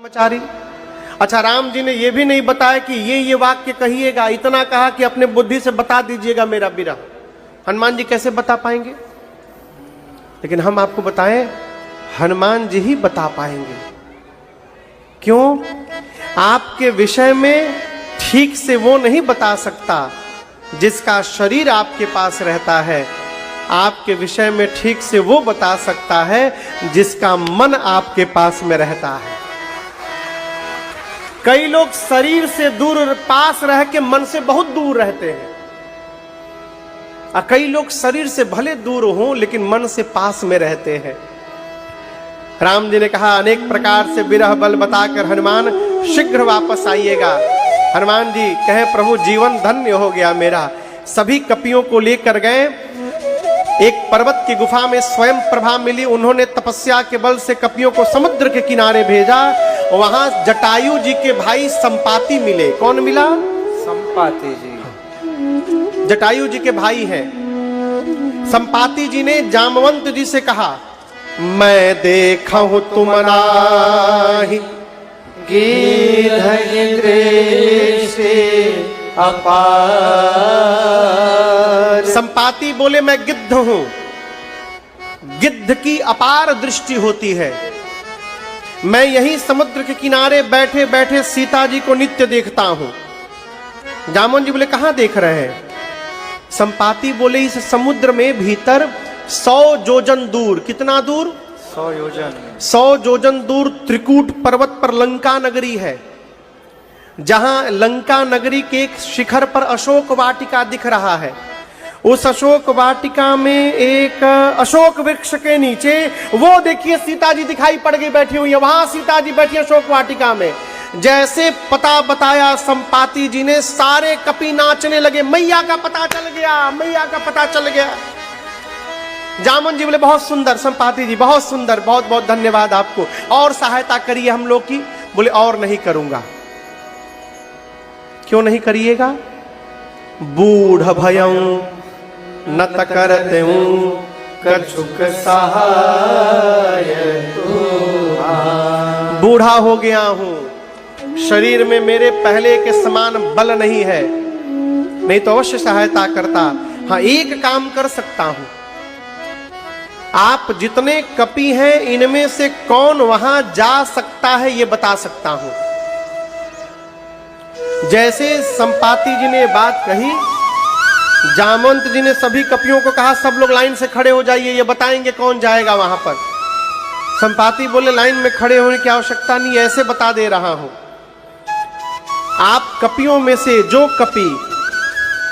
ब्रह्मचारी। अच्छा, राम जी ने यह भी नहीं बताया कि ये वाक्य कहिएगा, इतना कहा कि अपने बुद्धि से बता दीजिएगा मेरा विरह। हनुमान जी कैसे बता पाएंगे? लेकिन हम आपको बताएं, हनुमान जी ही बता पाएंगे। क्यों? आपके विषय में ठीक से वो नहीं बता सकता जिसका शरीर आपके पास रहता है। आपके विषय में ठीक से वो बता सकता है जिसका मन आपके पास में रहता है। कई लोग शरीर से दूर पास रह के मन से बहुत दूर रहते हैं, और कई लोग शरीर से भले दूर हों लेकिन मन से पास में रहते हैं। राम जी ने कहा, अनेक प्रकार से विरह बल बताकर हनुमान शीघ्र वापस आइएगा। हनुमान जी कहे, प्रभु जीवन धन्य हो गया मेरा। सभी कपियों को लेकर गए, एक पर्वत की गुफा में स्वयं प्रभा मिली। उन्होंने तपस्या के बल से कपियों को समुद्र के किनारे भेजा। वहां जटायु जी के भाई संपाति मिले। कौन मिला? संपाति जी। जटायु जी के भाई हैं। संपाति जी ने जामवंत जी से कहा, मैं देखा हूं तुम नाही अपार। संपाति बोले, मैं गिद्ध हूं। गिद्ध की अपार दृष्टि होती है। मैं यही समुद्र के किनारे बैठे बैठे सीता जी को नित्य देखता हूं। जामवंत जी बोले, कहां देख रहे हैं? संपाति बोले, इस समुद्र में भीतर 100 योजन दूर। कितना दूर? 100 योजन। 100 योजन दूर त्रिकूट पर्वत पर लंका नगरी है, जहां लंका नगरी के एक शिखर पर अशोक वाटिका दिख रहा है। उस अशोक वाटिका में एक अशोक वृक्ष के नीचे वो देखिए सीता जी दिखाई पड़ गई बैठी हुई है। वहां सीता जी बैठी अशोक वाटिका में। जैसे पता बताया संपाति जी ने, सारे कपि नाचने लगे। मैया का पता चल गया, मैया का पता चल गया। जामन जी बोले, बहुत सुंदर संपाति जी, बहुत सुंदर, बहुत बहुत धन्यवाद आपको। और सहायता करिए हम लोग की। बोले, और नहीं करूंगा। क्यों नहीं करिएगा? बूढ़ भयं नत करते हूं कछुक सहाय तो। बूढ़ा हो गया हूं, शरीर में मेरे पहले के समान बल नहीं है, नहीं तो अवश्य सहायता करता। हाँ, एक काम कर सकता हूं। आप जितने कपि हैं इनमें से कौन वहां जा सकता है ये बता सकता हूं। जैसे संपाति जी ने बात कही, जामवंत जी ने सभी कपियों को कहा, सब लोग लाइन से खड़े हो जाइए, ये बताएंगे कौन जाएगा वहां पर। संपाति बोले, लाइन में खड़े होने की आवश्यकता नहीं, ऐसे बता दे रहा हूं। आप कपियों में से जो कपि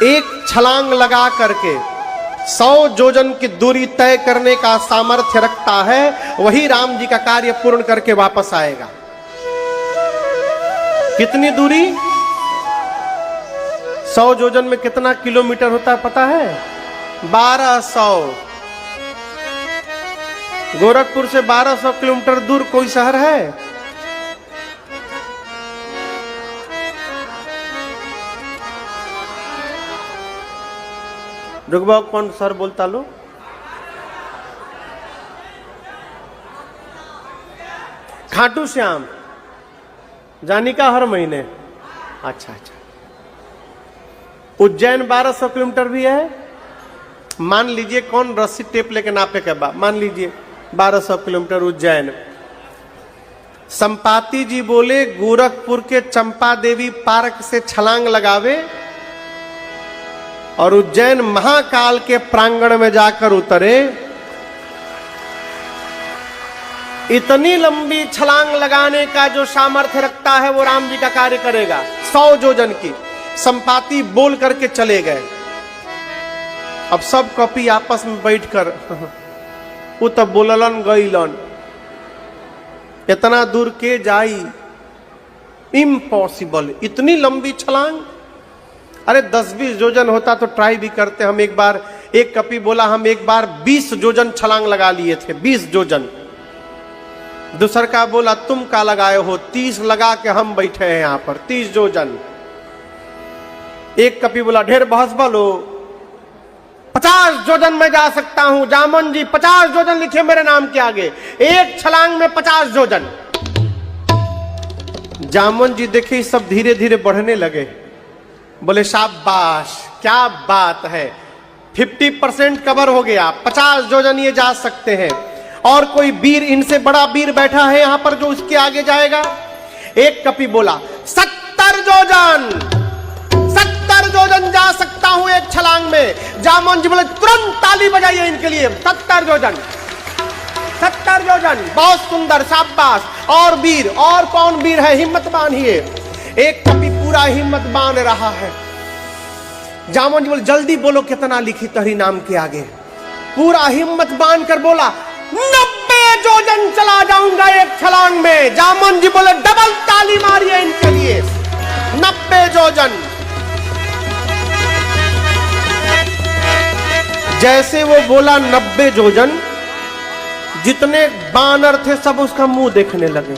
एक छलांग लगा करके 100 योजन की दूरी तय करने का सामर्थ्य रखता है, वही राम जी का कार्य पूर्ण करके वापस आएगा। कितनी दूरी? 100 योजन में कितना किलोमीटर होता है पता है? 1200। गोरखपुर से 1200 किलोमीटर दूर कोई शहर है? रुकबाओ, कौन सर बोलता लो? खाटू श्याम जानी का हर महीने। अच्छा अच्छा। उज्जैन 1200 किलोमीटर भी है। मान लीजिए, कौन रस्सी टेप लेके नापे के बाद, मान लीजिए 1200 किलोमीटर उज्जैन। संपाति जी बोले, गोरखपुर के चंपा देवी पार्क से छलांग लगावे और उज्जैन महाकाल के प्रांगण में जाकर उतरे। इतनी लंबी छलांग लगाने का जो सामर्थ्य रखता है वो राम जी का कार्य करेगा। 100 योजन की। संपाति बोल करके चले गए। अब सब कपि आपस में बैठकर वो तो बोललन गईलन, इतना दूर के जाई, इम्पॉसिबल, इतनी लंबी छलांग। अरे 10-20 योजन होता तो ट्राई भी करते हम। एक बार एक कपि बोला, हम एक बार 20 योजन छलांग लगा लिए थे, 20 योजन। दूसर का बोला, तुम का लगाए हो? 30 लगा के हम बैठे हैं यहां पर, 30 योजन। एक कपि बोला, ढेर बहस बोलो, 50 योजन में जा सकता हूं। जामन जी 50 योजन लिखे मेरे नाम के आगे। एक छलांग में 50 योजन। जामवन जी देखे सब धीरे धीरे बढ़ने लगे। बोले शाबाश, क्या बात है, 50% कवर हो गया, 50 योजन ये जा सकते हैं। और कोई वीर इनसे बड़ा वीर बैठा है यहां पर जो इसके आगे जाएगा। एक कपि बोला 70 योजन, 70 योजन जा सकता हूं एक छलांग में। जामवन जी बोले तुरंत ताली बजाइए इनके लिए, 70 योजन, 70 योजन, बहुत सुंदर, शाबाश। और वीर, और कौन वीर है, हिम्मत बांधिए। एक कपि पूरा हिम्मत बांध रहा है। जामवन जी बोले जल्दी बोलो कितना लिखी तहरी नाम के आगे। पूरा हिम्मत बांध कर बोला 90 योजन चला जाऊंगा एक छलांग में। जामवन जी बोले डबल ताली मारिए इनके लिए, 90 योजन। जैसे वो बोला 90 योजन, जितने बानर थे सब उसका मुंह देखने लगे।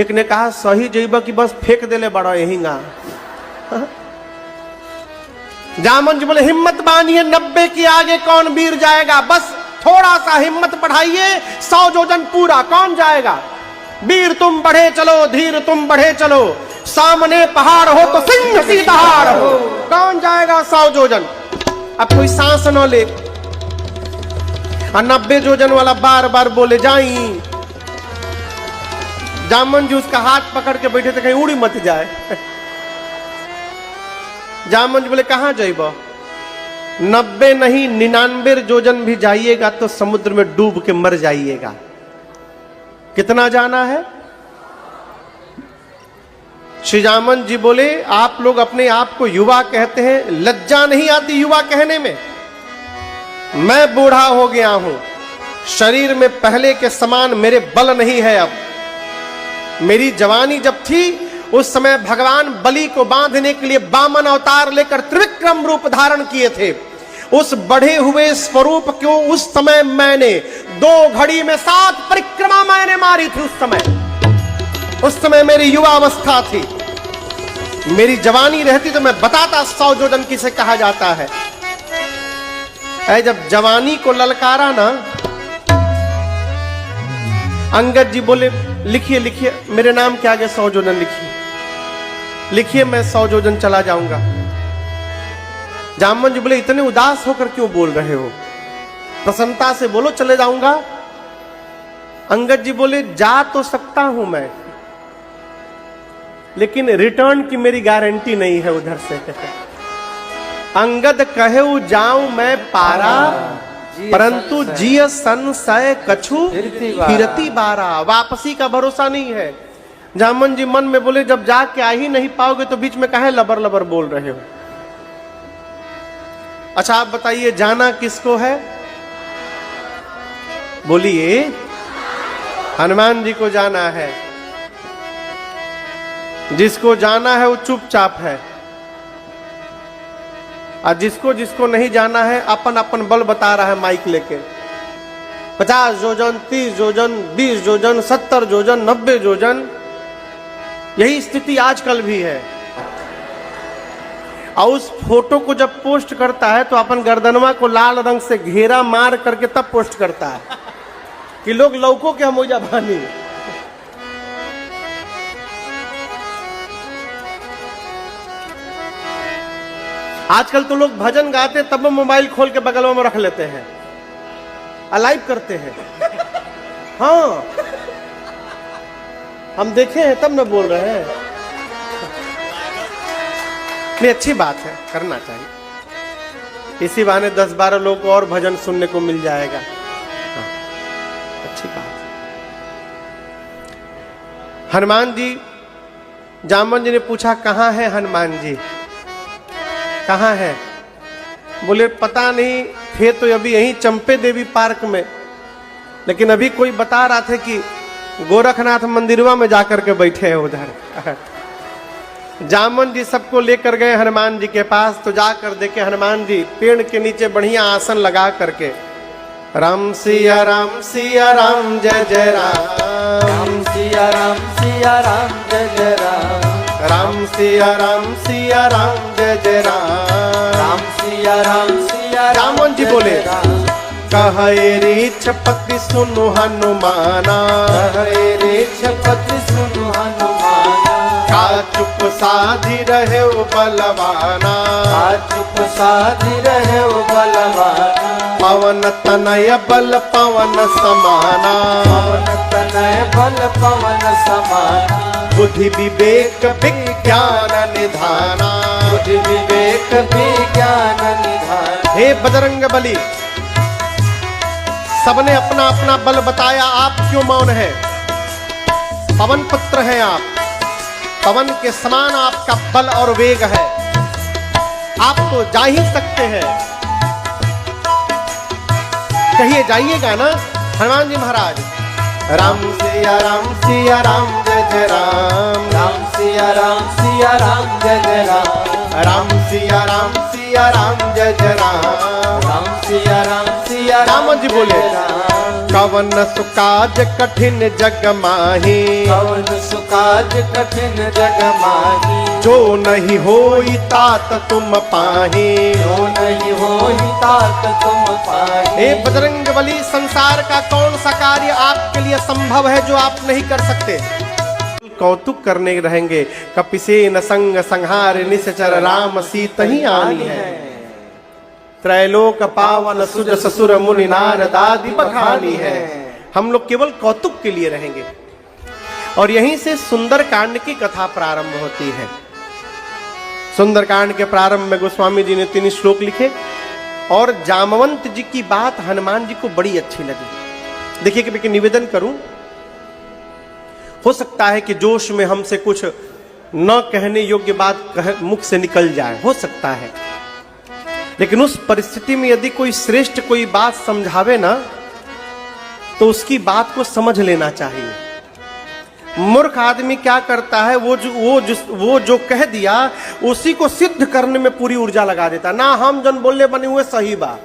एक ने कहा सही जइबा कि बस फेंक देले बड़ा यहींगा। जामवन जी बोले हिम्मत बांधिए, 90 के आगे कौन वीर जाएगा, बस थोड़ा सा हिम्मत बढ़ाइए, 100 योजन पूरा, कौन जाएगा। वीर तुम बढ़े चलो, धीर तुम बढ़े चलो, सामने पहाड़ हो तो सिंह सी दहाड़ हो, कौन जाएगा 100 योजन। अब कोई सांस न ले। 90 योजन वाला बार बार बोले जाई। जामवन जी उसका हाथ पकड़ के बैठे थे कहीं उड़ी मत जाए। जामवन जी बोले कहां जाइबा। 90 नहीं 99 योजन भी जाइएगा तो समुद्र में डूब के मर जाइएगा। कितना जाना है। श्री जामवन जी बोले आप लोग अपने आप को युवा कहते हैं, लज्जा नहीं आती युवा कहने में। मैं बूढ़ा हो गया हूं, शरीर में पहले के समान मेरे बल नहीं है अब। मेरी जवानी जब थी उस समय भगवान बलि को बांधने के लिए वामन अवतार लेकर त्रिविक्रम रूप धारण किए थे। उस बढ़े हुए स्वरूप को उस समय मैंने 2 घड़ी में 7 परिक्रमा मैंने मारी थी। उस समय मेरी युवा अवस्था थी। मेरी जवानी रहती तो मैं बताता 100 योजन किसे कहा जाता है। जब जवानी को ललकारा ना, अंगद जी बोले लिखिए लिखिए मेरे नाम के आगे 100 योजन लिखिए, लिखिए मैं 100 योजन चला जाऊंगा। जामवन जी बोले इतने उदास होकर क्यों बोल रहे हो, प्रसन्नता से बोलो चले जाऊंगा। अंगद जी बोले जा तो सकता हूं मैं, लेकिन रिटर्न की मेरी गारंटी नहीं है उधर से। अंगद कहे जाऊं मैं पारा, परंतु जिय संशय कछु फिरती बारा। वापसी का भरोसा नहीं है। जामवन जी मन में बोले जब जाके आ ही नहीं पाओगे तो बीच में काहे लबर लबर बोल रहे हो। अच्छा आप बताइए जाना किसको है, बोलिए। हनुमान जी को जाना है। जिसको जाना है वो चुपचाप है, और जिसको जिसको नहीं जाना है अपन अपन बल बता रहा है माइक लेके। 50 योजन, 30 योजन, 20 योजन, 70 योजन, 90 योजन। यही स्थिति आजकल भी है। और उस फोटो को जब पोस्ट करता है तो अपन गर्दनवा को लाल रंग से घेरा मार करके तब पोस्ट करता है कि लोग लौकों के हम ओजा बानी। आजकल तो लोग भजन गाते तब मोबाइल खोल के बगल में रख लेते हैं, लाइव करते हैं। हाँ हम देखे हैं तब न बोल रहे हैं। नहीं अच्छी बात है, करना चाहिए। इसी बहाने 10-12 लोग को और भजन सुनने को मिल जाएगा। हाँ, अच्छी बात है। हनुमान जी, जामवन जी ने पूछा कहाँ है हनुमान जी, कहाँ है। बोले पता नहीं थे तो अभी यहीं चंपे देवी पार्क में, लेकिन अभी कोई बता रहा था कि गोरखनाथ मंदिरवा में जाकर के बैठे हैं उधर। जामवन जी सबको लेकर गए हनुमान जी के पास। तो जाकर देखे हनुमान जी पेड़ के नीचे बढ़िया आसन लगा करके राम सिया राम सिया राम जय जय राम, राम सिया राम सिया राम जय जय राम, राम सिया राम सिया राम जय जय राम, राम सिया राम सिया। जामवन जी बोले कहे रीछपति सुनु हनुमाना, कहे रीछपति सुनु हनुमाना, का चुप साधि रहे बलवाना, का चुप साधि रहे बलवाना, पवन तनय बल पवन समाना, पवन तनय बल पवन समाना, बुद्धि विवेक विज्ञान निधाना। बुद्धि विवेक विज्ञान निधान। हे बजरंग बली, सबने अपना अपना बल बताया, आप क्यों मौन है? पवन पुत्र हैं आप, पवन के समान आपका बल और वेग है, आप तो जा ही सकते हैं। कहिए, जाइएगा ना हनुमान जी महाराज। राम सिया राम सिया राम जय जय राम, राम सिया राम सिया राम जय जय राम, राम सिया राम सिया राम जय जय राम, राम सिया राम सिया राम जी बोले। राम। कवन सुकाज कठिन जग माही, कवन सुकाज कठिन जग माही, जो नहीं होई तात तुम पाही। जो नहीं होई तात तुम पाही। हे बजरंग बली, संसार का कौन सा कार्य आपके लिए संभव है जो आप नहीं कर सकते? कौतुक करने रहेंगे। कपिसेन संग संहार निश्चर, राम सीत ही आनी है। त्रैलोक पावन सुज ससुर मुनि नारद आदि बखानी है। हम लोग केवल कौतुक के लिए रहेंगे। और यहीं से सुंदर कांड की कथा प्रारंभ होती है। सुंदर कांड के प्रारंभ में गोस्वामी जी ने 3 श्लोक लिखे और जामवंत जी की बात हनुमान जी को बड़ी अच्छी लगी। देखिए कि मैं निवेदन करूं, हो सकता है कि जोश में हमसे कुछ न कहने योग्य बात मुख से निकल जाए, हो सकता है, लेकिन उस परिस्थिति में यदि कोई श्रेष्ठ कोई बात समझावे ना, तो उसकी बात को समझ लेना चाहिए। मूर्ख आदमी क्या करता है, वो जो कह दिया उसी को सिद्ध करने में पूरी ऊर्जा लगा देता। ना हम जन बोलने बने हुए सही बात।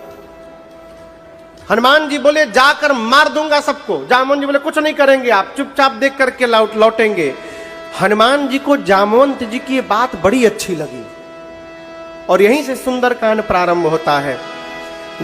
हनुमान जी बोले जाकर मार दूंगा सबको, जामवंत जी बोले कुछ नहीं करेंगे, आप चुपचाप देख करके लौटेंगे। हनुमान जी को जामवंत जी की बात बड़ी अच्छी लगी और यहीं से सुंदरकांड प्रारंभ होता है।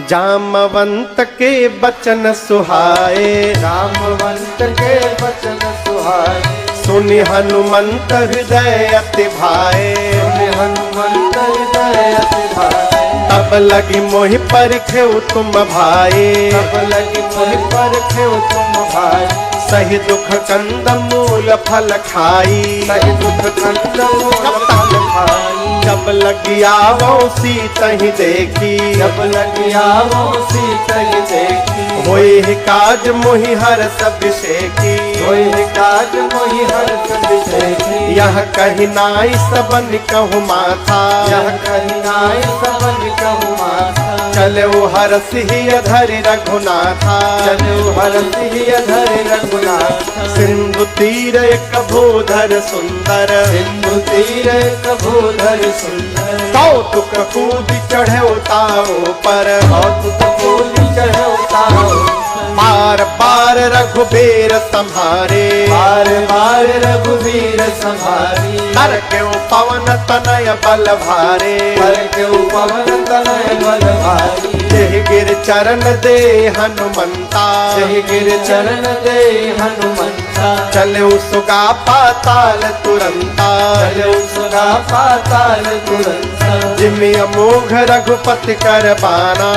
जामवंत के बचन सुहाए, जामवंत के बचन सुहाए, सुनि हनुमंत हृदय अति भाए। सुनि हनुमंत हृदय अति भाए। तब लगी मोहि परखेउ तुम भाई, तब लगी मोहि परखेउ तुम भाई। सही दुख कंद मूल फल खाई, सही दुख कंद मूल फल खाई। जब लगी आवो सीत ही देखी, जब लगी आवो सीत ही देखी। होई काज मोहि हर्ष अभिषेकी, होई काज मोहि हर्ष अभिषेकी। यह कही नाई सबन कहु माथा, यह कही नाई सबन कहु माथा। चले हर्ष ही धरि रघुनाथा, चले हर्ष ही धरि रघुनाथा। सिंधु तीर एक भूधर सुंदर, सिंधु तीर एक भूधर सुंदर। कौतुक कूदि चढ़े ताओ पर, कौतुक कूदि चढ़े ताओ। बार बार रघुबीर संहारे, बार बार रघुबीर संहारी। कर के पवन तनय बल भारे, कर के पवन तनय बल भारी। जय गिर चरण दे हनुमंता, जय गिर चरण दे हनुमंता। चले सुगा पाताल तुरंता, चले सुगा पाताल तुरंता। जिमि अमोघ रघुपति कर बाना।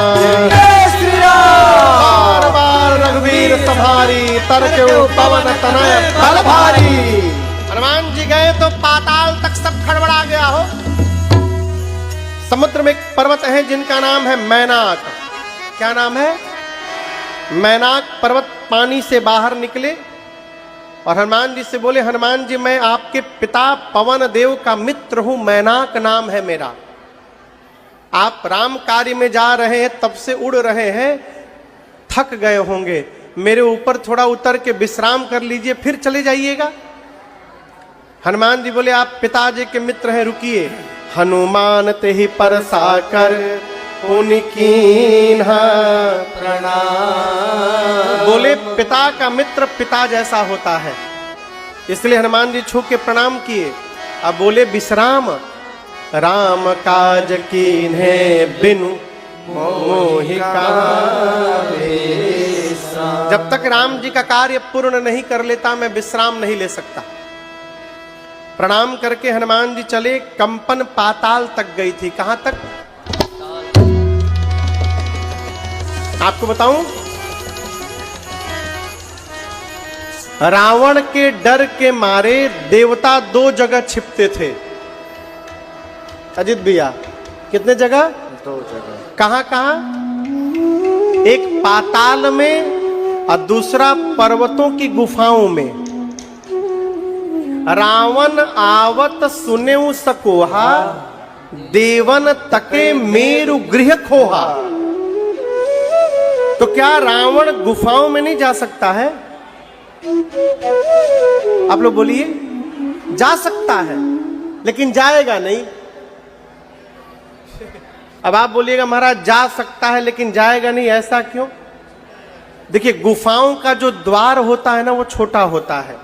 श्री राम। बार बार रघुवीर संहारी, तर के पवन तनय बल भारी। हनुमान जी गए तो पाताल तक सब खड़बड़ा गया हो। समुद्र में एक पर्वत है जिनका नाम है मैनाक। क्या नाम है? मैनाक पर्वत पानी से बाहर निकले और हनुमान जी से बोले, हनुमान जी मैं आपके पिता पवन देव का मित्र हूं, मैनाक नाम है मेरा। आप राम कार्य में जा रहे हैं, तब से उड़ रहे हैं, थक गए होंगे, मेरे ऊपर थोड़ा उतर के विश्राम कर लीजिए, फिर चले जाइएगा। हनुमान जी बोले आप पिताजी के मित्र हैं, रुकिए। हनुमान ते ही परसाकर पुनिकीन्हा प्रणाम। बोले पिता का मित्र पिता जैसा होता है, इसलिए हनुमान जी छू के प्रणाम किए। अब बोले विश्राम, राम काज कीन्हे बिनु मोहि कहाँ विश्राम। जब तक राम जी का कार्य पूर्ण नहीं कर लेता मैं विश्राम नहीं ले सकता। प्रणाम करके हनुमान जी चले, कंपन पाताल तक गई थी। कहां तक? आपको बताऊं, रावण के डर के मारे देवता 2 जगह छिपते थे। अजित भैया, कितने जगह? 2 जगह। कहां कहां? एक पाताल में और दूसरा पर्वतों की गुफाओं में। रावण आवत सुनेउ सकोहा, देवन तके मेरु गृह खोहा। तो क्या रावण गुफाओं में नहीं जा सकता है? आप लोग बोलिए। जा सकता है लेकिन जाएगा नहीं। अब आप बोलिएगा महाराज जा सकता है लेकिन जाएगा नहीं, ऐसा क्यों? देखिए, गुफाओं का जो द्वार होता है ना वो छोटा होता है।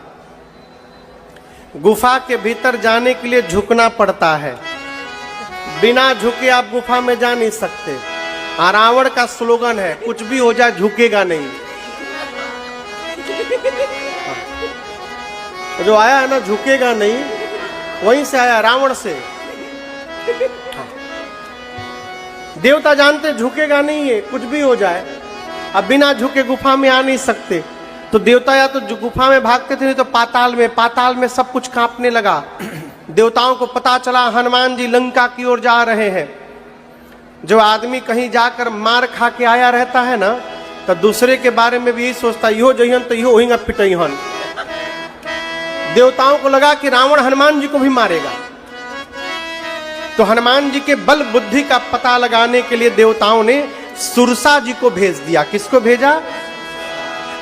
गुफा के भीतर जाने के लिए झुकना पड़ता है। बिना झुके आप गुफा में जा नहीं सकते। रावण का स्लोगन है, कुछ भी हो जाए झुकेगा नहीं। जो आया है ना झुकेगा नहीं, वहीं से आया, रावण से। देवता जानते झुकेगा नहीं है, कुछ भी हो जाए। अब बिना झुके गुफा में आ नहीं सकते, तो देवता या तो गुफा में भागते थे, नहीं तो पाताल में सब कुछ कांपने लगा। देवताओं को पता चला हनुमान जी लंका की ओर जा रहे हैं। जो आदमी कहीं जाकर मार खा के आया रहता है ना, तो दूसरे के बारे में भी यही सोचता, इहो जइहन तो इहो होइंगा पिटइहन। देवताओं को लगा कि रावण हनुमान जी को भी मारेगा, तो हनुमान जी के बल बुद्धि का पता लगाने के लिए देवताओं ने सुरसा जी को भेज दिया। किसको भेजा?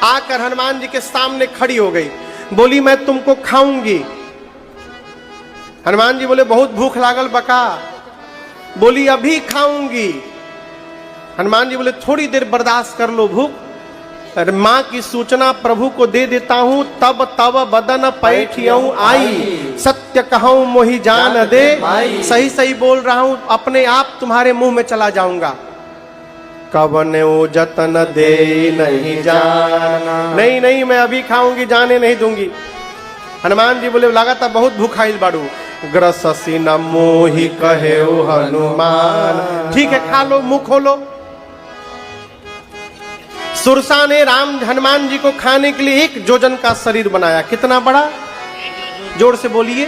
आकर हनुमान जी के सामने खड़ी हो गई, बोली मैं तुमको खाऊंगी। हनुमान जी बोले बहुत भूख लागल बका। बोली अभी खाऊंगी। हनुमान जी बोले थोड़ी देर बर्दाश्त कर लो भूख। माँ की सूचना प्रभु को दे देता हूं, तब तब बदन पैठियऊ आई, सत्य कहूं मोहि जान दे। सही सही बोल रहा हूं, अपने आप तुम्हारे मुंह में चला जाऊंगा। कवन जतन दे नहीं जाना, नहीं नहीं मैं अभी खाऊंगी, जाने नहीं दूंगी। हनुमान जी बोले लगातार बहुत भूखाइल बाड़ू। ग्रससी न मोहि कहे हनुमान। ठीक है खा लो, मुंह खोलो। सुरसा ने हनुमान जी को खाने के लिए 1 जोजन का शरीर बनाया। कितना बड़ा? जोर से बोलिए।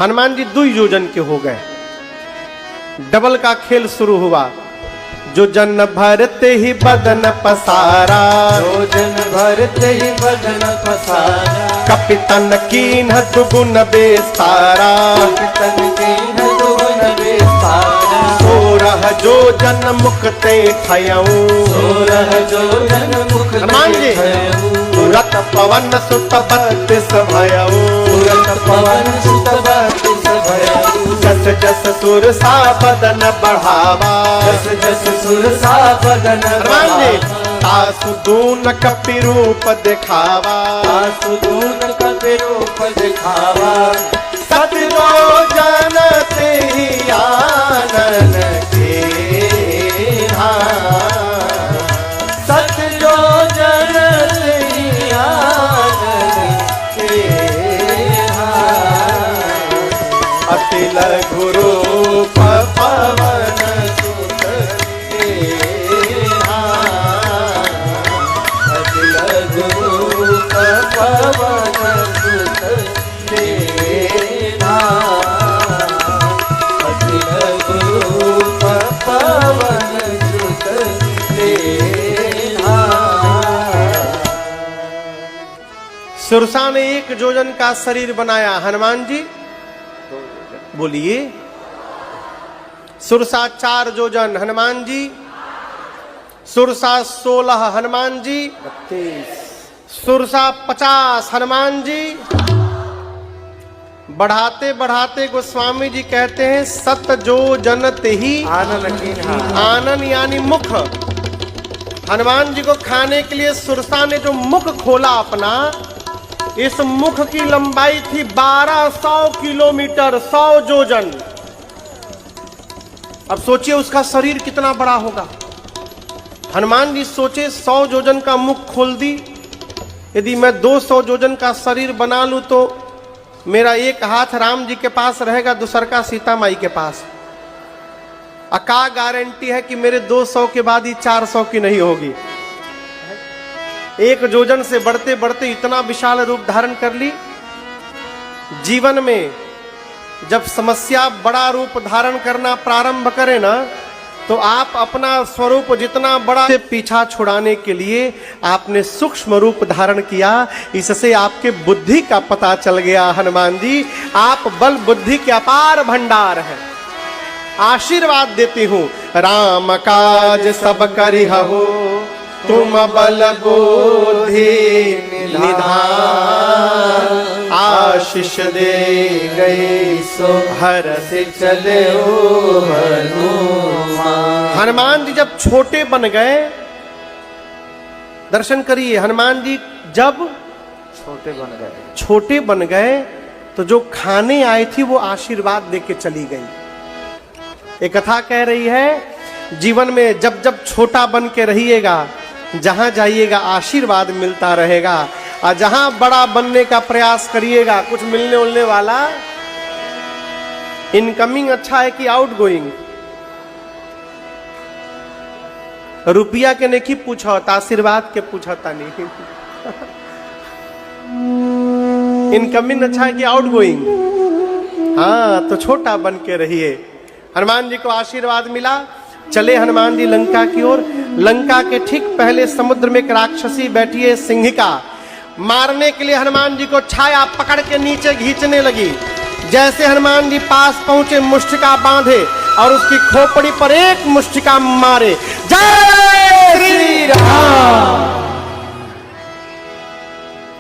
हनुमान जी 2 जोजन के हो गए। डबल का खेल शुरू हुआ। जोजन भरते ही बदन पसारा, जोजन भरते ही बदन पसारा। कपितन कीन दुगुन बेसारा, कपितन कीन दुगुन बेसारा। 16 जोजन मुक्ते ठयऊ, 16 जोजन मुक्ते हनुमान जी तुरत पवन सुत 32 भयऊ, तुरत पवन सुत 32 भयऊ। जस जस सुरसा बदन बढ़ावा, जस जस सुरसा बदन हनुमान जी तासु दून कपि रूप दिखावा, तासु दून कपि रूप दिखावा। सत जो जानते ही आनन के धाम, सत जो जानते ही आनन के धाम। अति लघु रूप पवन सुत के धाम, अति लघु रूप पवन सुत के धाम। अति लघु रूप पवन सुत के धाम। सुरसा ने 1 जोजन का शरीर बनाया। हनुमान जी बोलिए। सुरसा 4 जोजन, हनुमान जी। सुरसा 16, हनुमान जी। 32। सुरसा 50, हनुमान जी। बढ़ाते बढ़ाते गोस्वामी जी कहते हैं सत जो जनत ही आनन कीन्हा। आनन यानी मुख। हनुमान जी को खाने के लिए सुरसा ने जो मुख खोला अपना, इस मुख की लंबाई थी 1200 किलोमीटर, 100 जोजन। अब सोचिए उसका शरीर कितना बड़ा होगा। हनुमान जी सोचे 100 योजन का मुख खोल दी, यदि मैं 200 योजन का शरीर बना लूं तो मेरा एक हाथ राम जी के पास रहेगा, दूसरा का सीता माई के पास। अका गारंटी है कि मेरे 200 के बाद ही 400 की नहीं होगी। एक योजन से बढ़ते बढ़ते इतना विशाल रूप धारण कर ली। जीवन में जब समस्या बड़ा रूप धारण करना प्रारंभ करे ना, तो आप अपना स्वरूप जितना बड़ा से पीछा छुड़ाने के लिए आपने सूक्ष्म रूप धारण किया। इससे आपके बुद्धि का पता चल गया। हनुमान जी, आप बल बुद्धि के अपार भंडार हैं। आशीर्वाद देती हूं, राम काज सब करिहु, तुम बल बुद्धि निधान, आशीष दे गई सो हरष चले हनुमान। हनुमान जी जब छोटे बन गए, दर्शन करिए, हनुमान जी जब छोटे बन गए तो जो खाने आई थी वो आशीर्वाद देके चली गई। एक कथा कह रही है, जीवन में जब जब छोटा बन के रहिएगा, जहां जाइएगा आशीर्वाद मिलता रहेगा, और जहां बड़ा बनने का प्रयास करिएगा कुछ मिलने उलने वाला। इनकमिंग अच्छा है कि आउटगोइंग? रुपया के नहीं पूछा, आशीर्वाद के पूछा था नहीं। इनकमिंग अच्छा है कि आउटगोइंग? हाँ, तो छोटा बन के रहिए। हनुमान जी को आशीर्वाद मिला। चले हनुमान जी लंका की ओर। लंका के ठीक पहले समुद्र में एक राक्षसी बैठी है, सिंहिका। मारने के लिए हनुमान जी को छाया पकड़ के नीचे खींचने लगी। जैसे हनुमान जी पास पहुंचे, मुष्टिका बांधे और उसकी खोपड़ी पर एक मुष्टिका मारे। जय श्री राम।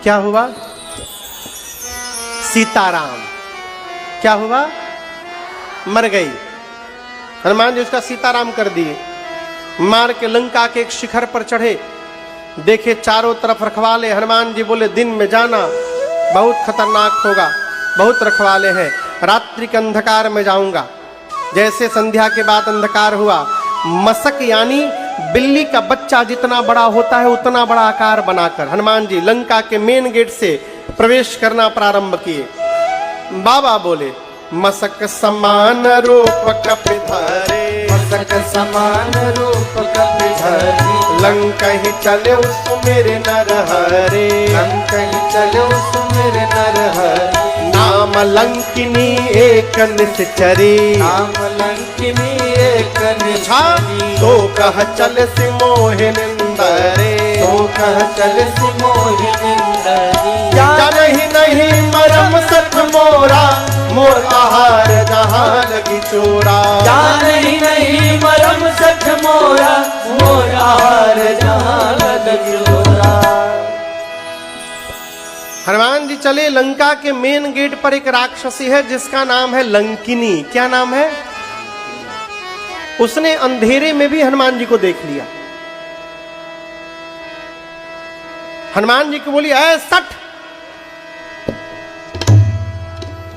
क्या हुआ? सीताराम। क्या हुआ? मर गई। हनुमान जी उसका सीताराम कर दिए। मार के लंका के एक शिखर पर चढ़े, देखे चारों तरफ रखवाले। हनुमान जी बोले, दिन में जाना बहुत खतरनाक होगा, बहुत रखवाले हैं, रात्रि के अंधकार में जाऊंगा। जैसे संध्या के बाद अंधकार हुआ, मशक यानी बिल्ली का बच्चा जितना बड़ा होता है उतना बड़ा आकार बनाकर हनुमान जी लंका के मेन गेट से प्रवेश करना प्रारंभ किए। बाबा बोले, मशक समान रूप कपिधरे, मशक समान रूप कपिधरे, लंका ही चले सुमेरे नर हरे, लंका ही चले सुमेरे नर हरे। नाम लंकिनी एक निश्चरी, नाम लंकिनी एक निश्चरी। तो कह चल सिमोहि निंदरे, तो कह चल सिमोहि निंदरी। जानहि नहीं मरम सठ मोरा, मोर आहार जहां लगी चोरा। जानहि नहीं मरम सठ मोरा, मोर आहार जहां लगी चोरा। हनुमान जी चले। लंका के मेन गेट पर एक राक्षसी है जिसका नाम है लंकिनी। क्या नाम है? उसने अंधेरे में भी हनुमान जी को देख लिया। हनुमान जी को बोली, ऐ सठ,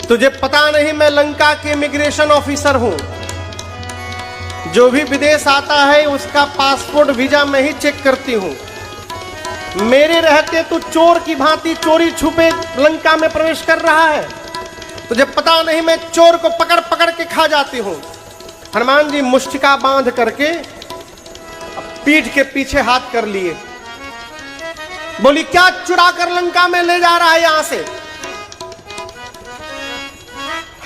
तुझे पता नहीं मैं लंका के इमिग्रेशन ऑफिसर हूं। जो भी विदेश आता है उसका पासपोर्ट वीजा मैं ही चेक करती हूं। मेरे रहते तू चोर की भांति चोरी छुपे लंका में प्रवेश कर रहा है। तुझे पता नहीं मैं चोर को पकड़ पकड़ के खा जाती हूं। हनुमान जी मुष्टिका बांध करके पीठ के पीछे हाथ कर लिए। बोली, क्या चुरा कर लंका में ले जा रहा है यहां से?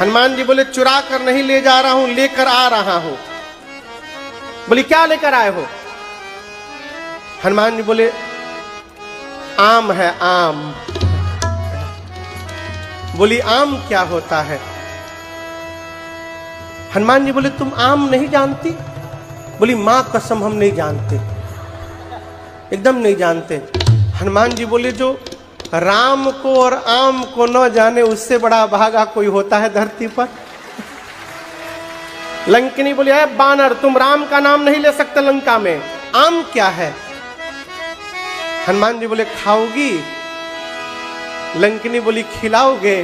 हनुमान जी बोले, चुरा कर नहीं ले जा रहा हूं, लेकर आ रहा हूं। बोली, क्या लेकर आए हो? हनुमान जी बोले, आम है आम। बोली, आम क्या होता है? हनुमान जी बोले, तुम आम नहीं जानती? बोली, मां कसम हम नहीं जानते, एकदम नहीं जानते। हनुमान जी बोले, जो राम को और आम को न जाने उससे बड़ा भागा कोई होता है धरती पर? लंकिनी बोली, है बानर, तुम राम का नाम नहीं ले सकते लंका में, आम क्या है? हनुमान जी बोले, खाओगी? लंकिनी बोली, खिलाओगे?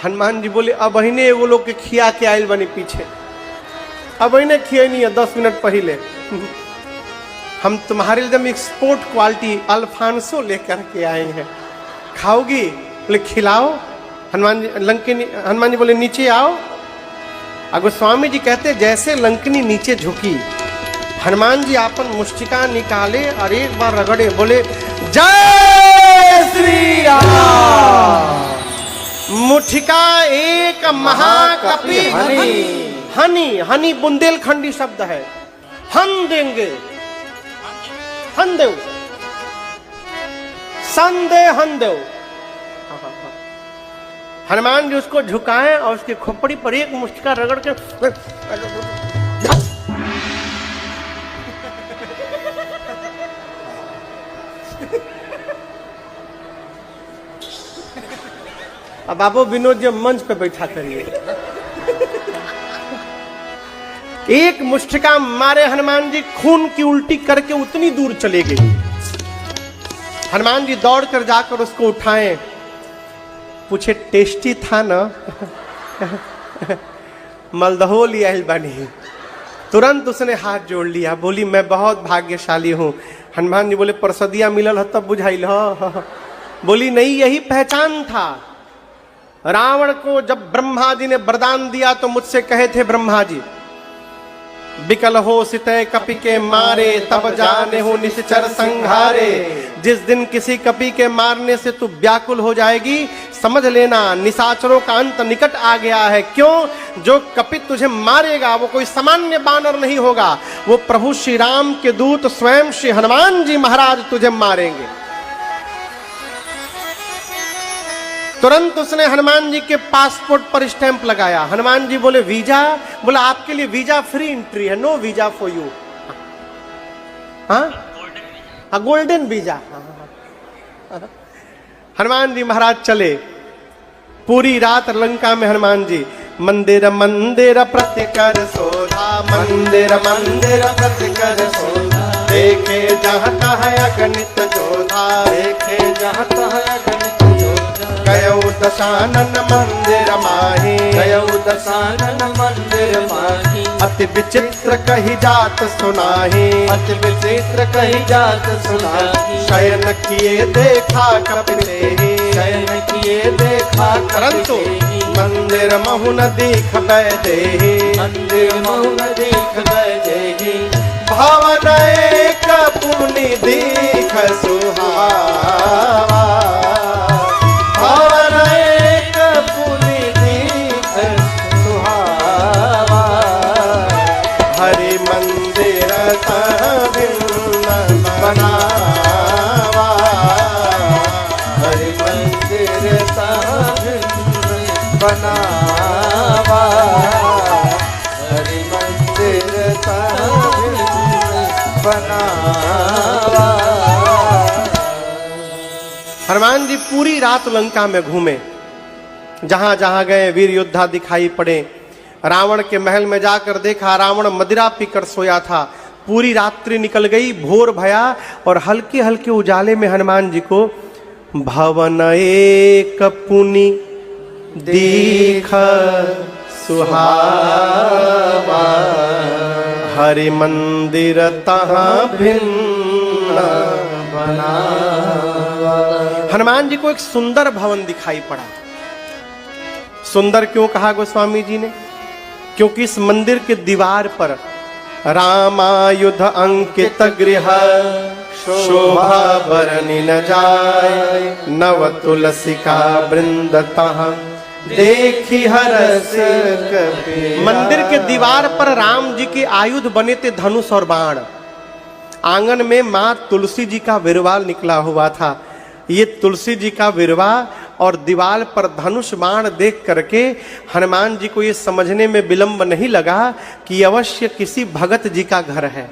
हनुमान जी बोले, अब अहिने एगो लोग के खिया के आयल बनी पीछे। अब इन्हें खिए नहीं है 10 मिनट पहले। हम तुम्हारे लिए एकदम एक्सपोर्ट क्वालिटी अल्फांसो लेकर के आए हैं, खाओगी? बोले खिलाओ। हनुमान जी बोले नीचे आओ। अब गोस्वामी जी कहते जैसे लंकनी नीचे झुकी, हनुमान जी आपन मुष्टिका निकाले और एक बार रगड़े, बोले जय श्री राम। मुठिका एक महाकपि हनी, हनी बुंदेलखंडी शब्द है, हन देंगे, हन देव, संदे हन देव। हनुमान जी उसको झुकाएं और उसकी खोपड़ी पर एक मुष्टिका रगड़ के अब बाबू विनोद जी मंच पे बैठा करिए। एक मुष्टिका मारे हनुमान जी, खून की उल्टी करके उतनी दूर चले गई। हनुमान जी दौड़ कर जाकर उसको उठाएं, पूछे टेस्टी था ना? मलदहो लिया बनी। तुरंत उसने हाथ जोड़ लिया, बोली मैं बहुत भाग्यशाली हूं। हनुमान जी बोले परसदिया मिलल तब बुझाइल हो? बोली नहीं, यही पहचान था। रावण को जब ब्रह्मा जी ने वरदान दिया तो मुझसे कहे थे ब्रह्मा जी, बिकल हो सितय कपि के मारे, तब जाने हो निश्चर संघारे। जिस दिन किसी कपि के मारने से तू व्याकुल हो जाएगी, समझ लेना निशाचरों का अंत निकट आ गया है। क्यों? जो कपि तुझे मारेगा वो कोई सामान्य बानर नहीं होगा, वो प्रभु श्री राम के दूत स्वयं श्री हनुमान जी महाराज तुझे मारेंगे। तुरंत उसने हनुमान जी के पासपोर्ट पर स्टैंप लगाया। हनुमान जी बोले वीजा? बोला आपके लिए वीजा फ्री एंट्री है, नो वीजा फॉर यू। हाँ, गोल्डन वीजा। हनुमान जी महाराज चले। पूरी रात लंका में हनुमान जी मंदिर मंदिर प्रति कर शोधा, मंदिर मंदिर प्रति कर शोधा। देखे जहाँ तहाँ अगणित जोधा, देखे जहाँ तहाँ अगणित जोधा। गयौ दशानन मंदिर माही, गयौ दशानन मंदिर माही। अति विचित्र कही जात सुनाही, अति विचित्र कही जात सुनाही। शयन किए देखा कपिलेहि, शयन किए देखा परंतु मंदिर महु न दीख बैदेहि, मंदिर महु न दीख बैदेहि। भावन एक पुनि दीख सुहावा, भावन एक पुनि दीख सुहावा। हरि मंदिर तह भिन्न बनावा, हरि मंदिर तह भिन्न बनावा, हरि मंदिर तह भिन्न बनावा। हनुमान जी पूरी रात लंका में घूमे, जहां जहां गए वीर योद्धा दिखाई पड़े। रावण के महल में जाकर देखा, रावण मदिरा पीकर सोया था। पूरी रात्रि निकल गई, भोर भया और हल्के हल्के उजाले में हनुमान जी को भवन एक पुनि दीख सुहावा, हरि मंदिर तहाँ भिन्न बनावा। हनुमान जी को एक सुंदर भवन दिखाई पड़ा। सुंदर क्यों कहा गोस्वामी जी ने? क्योंकि इस मंदिर के दीवार पर रामायुध अंकित गृह, शोभा बरनि न जाय। नव तुलसिका वृंद तहाँ देखी हरस कपि। मंदिर के दीवार पर राम जी के आयुध बने थे, धनुष और बाण। आंगन में मां तुलसी जी का विरवा निकला हुआ था। ये तुलसी जी का विरवा और दीवार पर धनुष बाण देख करके हनुमान जी को ये समझने में विलंब नहीं लगा कि अवश्य किसी भगत जी का घर है।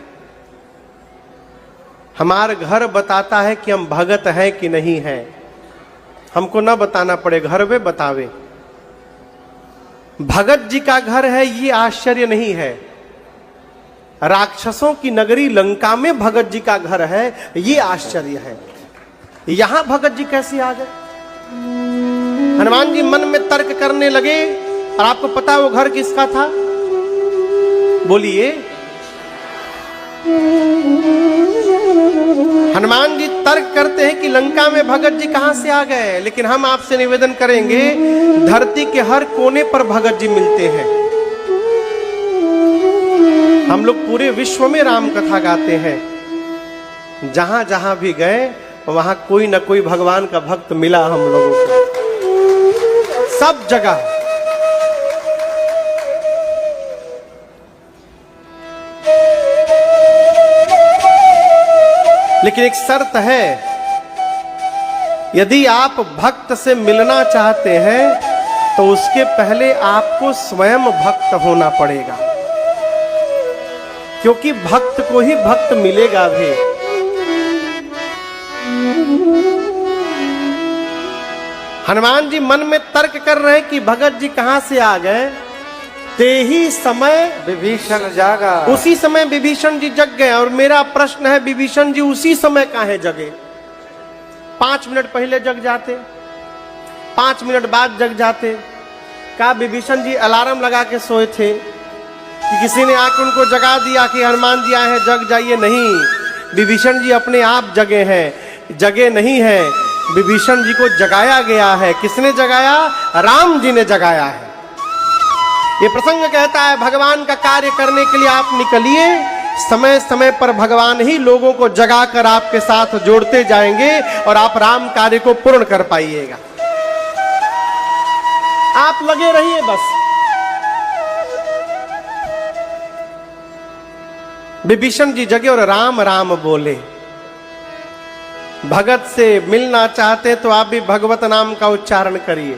हमारा घर बताता है कि हम भगत हैं कि नहीं हैं, हमको ना बताना पड़े, घर वे बतावे। भगत जी का घर है ये आश्चर्य नहीं है। राक्षसों की नगरी लंका में भगत जी का घर है ये आश्चर्य है। यहां भगत जी कैसे आ गए? हनुमान जी मन में तर्क करने लगे। और आपको पता वो घर किसका था? बोलिए। हनुमान जी तर्क करते हैं कि लंका में भगत जी कहां से आ गए, लेकिन हम आपसे निवेदन करेंगे, धरती के हर कोने पर भगत जी मिलते हैं। हम लोग पूरे विश्व में राम कथा गाते हैं, जहां जहां भी गए वहां कोई ना कोई भगवान का भक्त मिला हम लोगों को, सब जगह। लेकिन एक शर्त है, यदि आप भक्त से मिलना चाहते हैं तो उसके पहले आपको स्वयं भक्त होना पड़ेगा, क्योंकि भक्त को ही भक्त मिलेगा भी। हनुमान जी मन में तर्क कर रहे हैं कि भगत जी कहां से आ गए। ते ही समय विभीषण जागा, उसी समय विभीषण जी जग गए। और मेरा प्रश्न है, विभीषण जी उसी समय काहे जगे? 5 मिनट पहले जग जाते, 5 मिनट बाद जग जाते। क्या विभीषण जी अलार्म लगा के सोए थे कि किसी ने आके उनको जगा दिया कि हनुमान जी आए हैं जग जाइए? नहीं, विभीषण जी अपने आप जगे हैं, जगे नहीं है, विभीषण जी को जगाया गया है। किसने जगाया? राम जी ने जगाया है। ये प्रसंग कहता है, भगवान का कार्य करने के लिए आप निकलिए, समय समय पर भगवान ही लोगों को जगाकर आपके साथ जोड़ते जाएंगे और आप राम कार्य को पूर्ण कर पाइएगा। आप लगे रहिए बस। विभीषण जी जगे और राम राम बोले। भगत से मिलना चाहते तो आप भी भगवत नाम का उच्चारण करिए।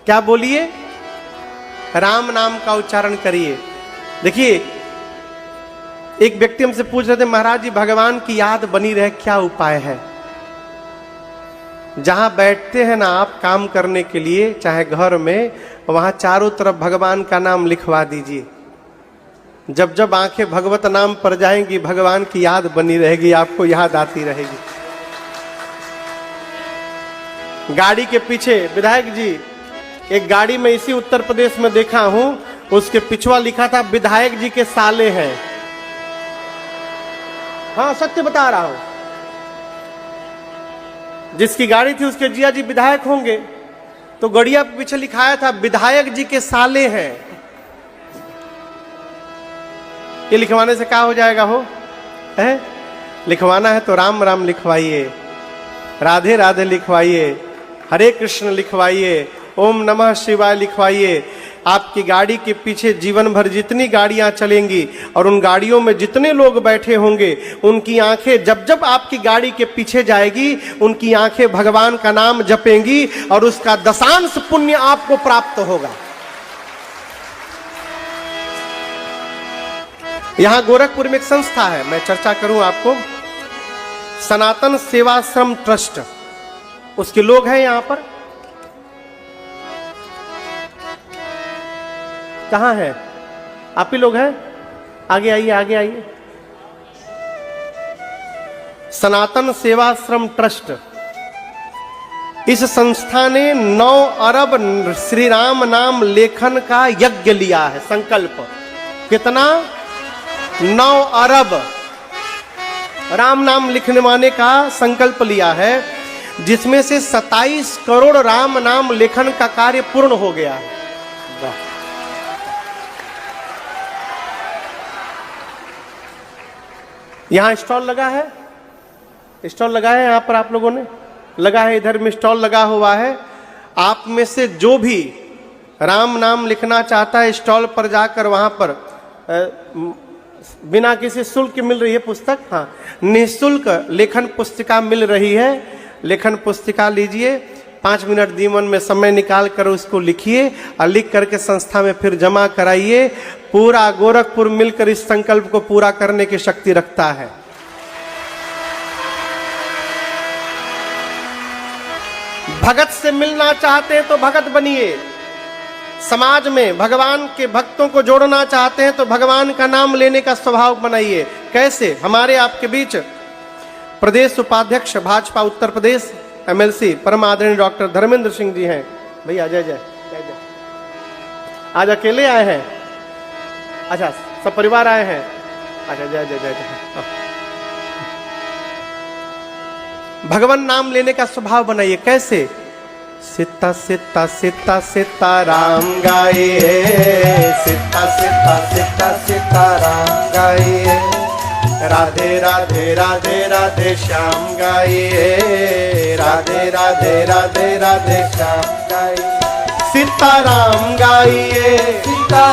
क्या बोलिए? राम नाम का उच्चारण करिए। देखिए, एक व्यक्ति हमसे पूछ रहे थे, महाराज जी भगवान की याद बनी रहे क्या उपाय है? जहां बैठते हैं ना आप काम करने के लिए, चाहे घर में, वहां चारों तरफ भगवान का नाम लिखवा दीजिए। जब जब आंखें भगवत नाम पर जाएंगी, भगवान की याद बनी रहेगी, आपको याद आती रहेगी। गाड़ी के पीछे, विधायक जी, एक गाड़ी में इसी उत्तर प्रदेश में देखा हूं, उसके पिछवा लिखा था विधायक जी के साले हैं। हाँ, सत्य बता रहा हूं। जिसकी गाड़ी थी उसके जिया जी विधायक होंगे, तो गड़िया पे पीछे लिखाया था विधायक जी के साले हैं। ये लिखवाने से क्या हो जाएगा? हो है? लिखवाना है तो राम राम लिखवाइए, राधे राधे लिखवाइए, हरे कृष्ण लिखवाइए, ओम नमः शिवाय लिखवाइए। आपकी गाड़ी के पीछे जीवन भर जितनी गाड़ियां चलेंगी और उन गाड़ियों में जितने लोग बैठे होंगे, उनकी आंखें जब जब आपकी गाड़ी के पीछे जाएगी, उनकी आंखें भगवान का नाम जपेंगी और उसका दशांश पुण्य आपको प्राप्त होगा। यहां गोरखपुर में एक संस्था है, मैं चर्चा करूं आपको, सनातन सेवाश्रम ट्रस्ट, उसके लोग हैं यहां पर। कहां है? आप ही लोग हैं? आगे आइए, आगे आइए। सनातन सेवाश्रम ट्रस्ट, इस संस्था ने 9 अरब श्री राम नाम लेखन का यज्ञ लिया है, संकल्प। कितना? 9 अरब राम नाम लिखवाने का संकल्प लिया है, जिसमें से 27 करोड़ राम नाम लेखन का कार्य पूर्ण हो गया है। यहां स्टॉल लगा है, स्टॉल लगा है, यहां पर आप लोगों ने लगा है, इधर में स्टॉल लगा हुआ है। आप में से जो भी राम नाम लिखना चाहता है, स्टॉल पर जाकर वहां पर बिना किसी शुल्क मिल रही है पुस्तक, हाँ, निःशुल्क लेखन पुस्तिका मिल रही है। लेखन पुस्तिका लीजिए, 5 मिनट जीवन में समय निकाल कर उसको लिखिए और लिख करके संस्था में फिर जमा कराइए। पूरा गोरखपुर मिलकर इस संकल्प को पूरा करने की शक्ति रखता है। भगत से मिलना चाहते हैं तो भगत बनिए। समाज में भगवान के भक्तों को जोड़ना चाहते हैं तो भगवान का नाम लेने का स्वभाव बनाइए। कैसे? हमारे आपके बीच प्रदेश उपाध्यक्ष भाजपा उत्तर प्रदेश MLC परम आदरणीय डॉक्टर धर्मेंद्र सिंह जी हैं। भैया जय जय जय जय। आज अकेले आए हैं? अच्छा सब परिवार आए हैं। अच्छा जय जय जय जय। भगवान नाम लेने का स्वभाव बनाइए। कैसे? सीता सीता सीता सीता राम गाइए, सीता सीता सीता सीता राम गाइए, राधे राधे राधे राधे श्याम गाइए, राधे राधे राधे राधे श्याम गाइए, सीता राम गाइए, सीता